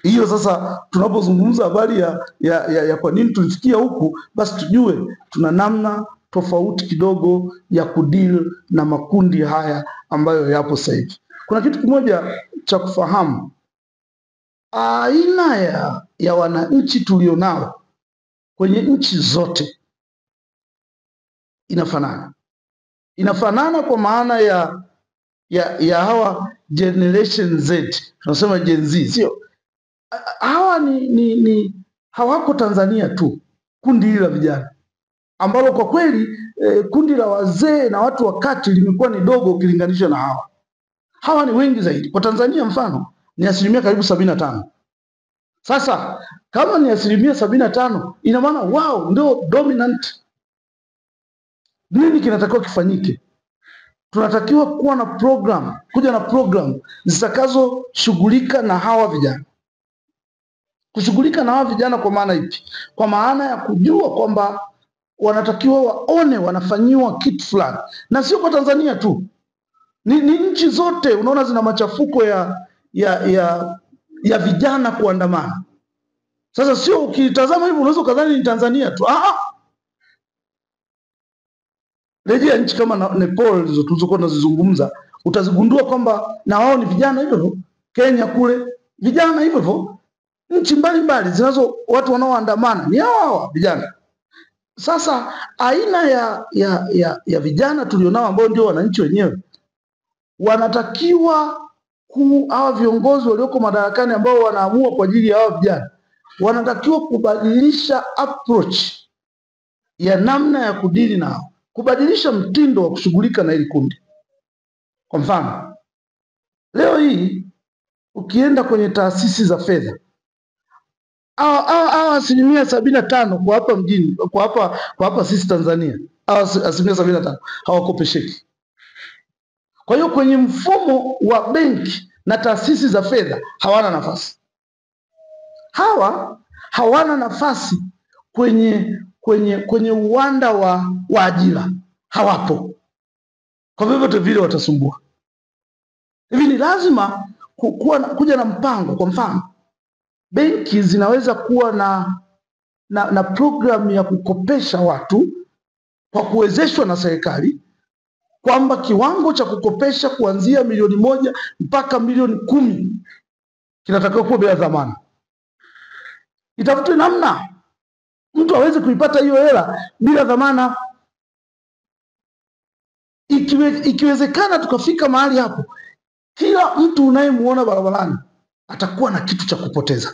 Hiyo sasa tunapozungumza habari ya kwa nini tulifikia huku, basi tujue tuna namna tofauti kidogo ya kudeal na makundi haya ambayo yapo sasa hivi. Kuna kitu kimoja cha kufahamu, aina ya wananchi tulionao kwenye nchi zote inafanana kwa maana ya hawa generation Z, tunasema Gen Z, sio hawa hawako Tanzania tu, kundi hili la vijana ambalo kwa kweli kundi la wazee na watu wa kati limekuwa ni dogo ukilinganisha na hawa ni wengi zaidi. Kwa Tanzania mfano ni asilimia karibu 75. Sasa kama ni asilimia 75, ina maana wao ndio dominant. Nini kinatakiwa kifanyike? Tunatakiwa kuja na program zitakazoshughulika na hawa vijana. Kushughulika na hawa vijana kwa maana ipi? Kwa maana ya kujua kwamba wanatakiwa waone wanafanyiwa kitu fulani, na sio kwa Tanzania tu, ni nchi zote unaona zina machafuko ya vijana kuandamana. Sasa sio ukitazama hivi unaweza kadhani ni Tanzania tu. Rejea nchi kama Nepal tulizokuwa tunazizungumza, utazigundua kwamba na wao ni vijana hivyo hivyo. Kenya kule vijana hivyo hivyo. Nchi mbalimbali zinazo watu wanaoandamana ni hawa vijana. Sasa aina ya vijana tulionao ambao ndio wananchi wenyewe, wanatakiwa hawa viongozi walioko madarakani ambao wanaamua kwa ajili ya hawa vijana, wanatakiwa kubadilisha approach ya namna ya kudili nao, kubadilisha mtindo wa kushughulika na hili kundi. Kwa mfano, leo hii ukienda kwenye taasisi za fedha, asilimia 75 kwa hapa mjini, kwa hapa sisi Tanzania, asilimia 75 hawakopesheki. Kwa hiyo kwenye mfumo wa benki na taasisi za fedha hawana nafasi. Hawana nafasi kwenye uwanda wa ajira, hawapo. Kwa vyovyote vile watasumbua. Hivi ni lazima kuja na mpango. Kwa mfano, benki zinaweza kuwa na programu ya kukopesha watu kwa kuwezeshwa na serikali, kwamba kiwango cha kukopesha kuanzia milioni 1 mpaka milioni 10 kinatakiwa kuwa bila dhamana. Itafutwe namna mtu aweze kuipata hiyo hela bila dhamana. Ikiwezekana tukafika mahali hapo, kila mtu unayemuona barabarani atakuwa na kitu cha kupoteza.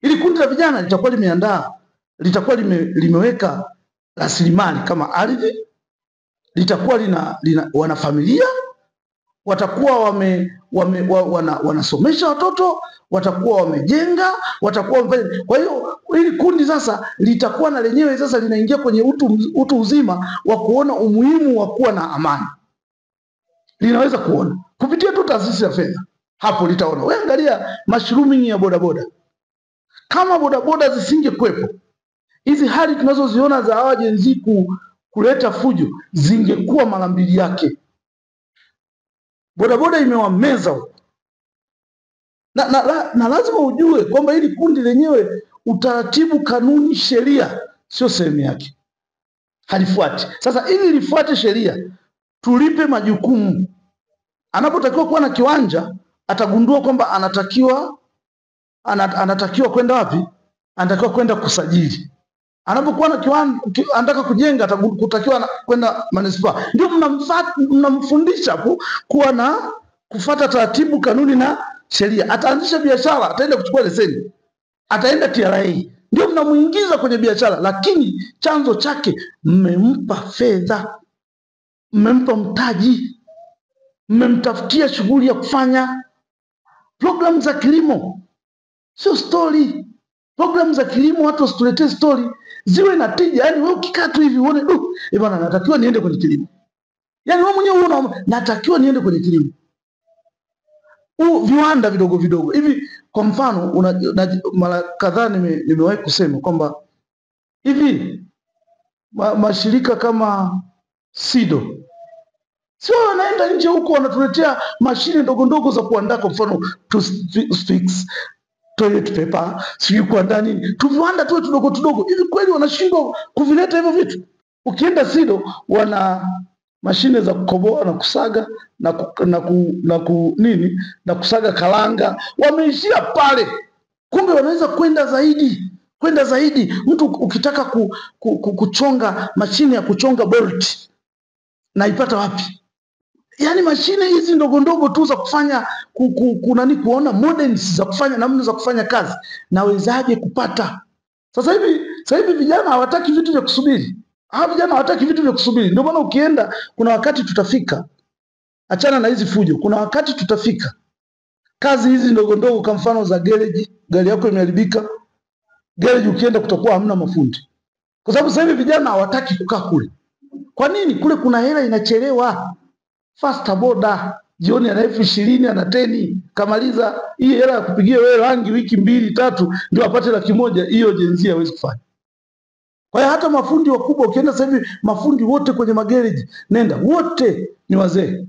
Ili kundi la vijana litakuwa limeandaa, litakuwa limeweka rasilimali kama ardhi, litakuwa wana familia, watakuwa wanasomesha watoto, watakuwa wamejenga, watakuwa wamefanya. Kwa hiyo hili kundi sasa litakuwa na lenyewe sasa linaingia kwenye utu uzima wa kuona umuhimu wa kuwa na amani. Linaweza kuona kupitia tu taasisi ya fedha, hapo litaona. Wewe angalia mushrooming ya bodaboda. Kama bodaboda zisingekuwepo, hizi hali tunazoziona za hawa Gen Z kuleta fujo zingekuwa mara mbili yake. Bodaboda imewameza huko. Na lazima ujue kwamba hili kundi lenyewe, utaratibu, kanuni, sheria sio sehemu yake, halifuati. Sasa ili lifuate sheria, tulipe majukumu. Anapotakiwa kuwa na kiwanja, atagundua kwamba anatakiwa kwenda wapi? Anatakiwa kwenda kusajili. Anapokuwa na kiwanja, anataka kujenga, atakutakiwa kwenda manispaa. Ndio mnamfundisha kufuata taratibu, kanuni na sheria. Ataanzisha biashara, ataenda kuchukua leseni, ataenda TRA, ndio mnamuingiza kwenye biashara, lakini chanzo chake mmempa fedha, mmempa mtaji, mmemtafutia shughuli ya kufanya. Programu za kilimo sio story. Programu za kilimo watu wasituletee story, ziwe na tija. Yani wewe ukikaa tu hivi uone bwana, natakiwa niende kwenye kilimo. Yani wewe mwenyewe unaona natakiwa niende kwenye kilimo. Viwanda vidogo vidogo hivi. Kwa mfano, mara kadhaa nimewahi kusema kwamba hivi mashirika kama SIDO Sio wanaenda nje huko wanatuletea mashine ndogo ndogo za kuandaa kwa mfano toothpicks, toilet paper, sijui kuandaa nini. Tuviwanda tuwe tudogo tudogo. Hivi kweli wanashindwa kuvileta hivyo vitu? Ukienda SIDO wana mashine za kukoboa na kusaga na kusaga karanga. Wameishia pale. Kumbe wanaweza kwenda zaidi. Mtu ukitaka kuchonga mashine ya kuchonga bolt na ipata wapi? Yaani mashine hizi ndogo ndogo tu za kufanya kuona models za kufanya namna za kufanya kazi nawezaje kupata? Sasa hivi vijana hawataki vitu vya kusubiri. Vijana hawataki vitu vya kusubiri. Ndio maana ukienda kuna wakati tutafika. Achana na hizi fujo. Kuna wakati tutafika. Kazi hizi ndogo ndogo kwa mfano za garage, gari yako imeharibika. Garage ukienda kutakuwa hamna mafundi. Kwa sababu sasa hivi vijana hawataki kukaa kule. Kwa nini? Kule kuna hela inachelewa. Fasta boda jioni ana 20,000 ana 10 kamaliza hii hela ya kupigia wewe rangi wiki 2-3 ndio apate 100,000. Hiyo jenzia hawezi kufanya. Kwa hiyo hata mafundi wakubwa ukienda sasa hivi mafundi wote kwenye magereji nenda wote ni wazee.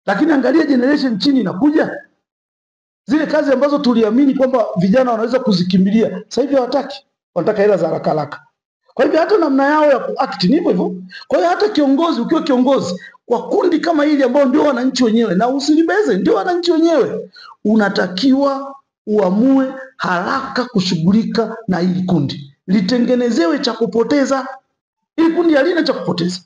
Lakini angalia generation chini inakuja. Zile kazi ambazo tuliamini kwamba vijana wanaweza kuzikimbilia sasa hivi hawataki. Wanataka hela za haraka haraka. Kwa hivyo hata namna yao ya kuact ni hivyo. Kwa hiyo hata kiongozi ukiwa kiongozi kwa kundi kama hili ambao ndio wananchi wenyewe na usilibeze ndio wananchi wenyewe, unatakiwa uamue haraka kushughulika na hili kundi. Litengenezewe cha kupoteza. Hili kundi halina cha kupoteza.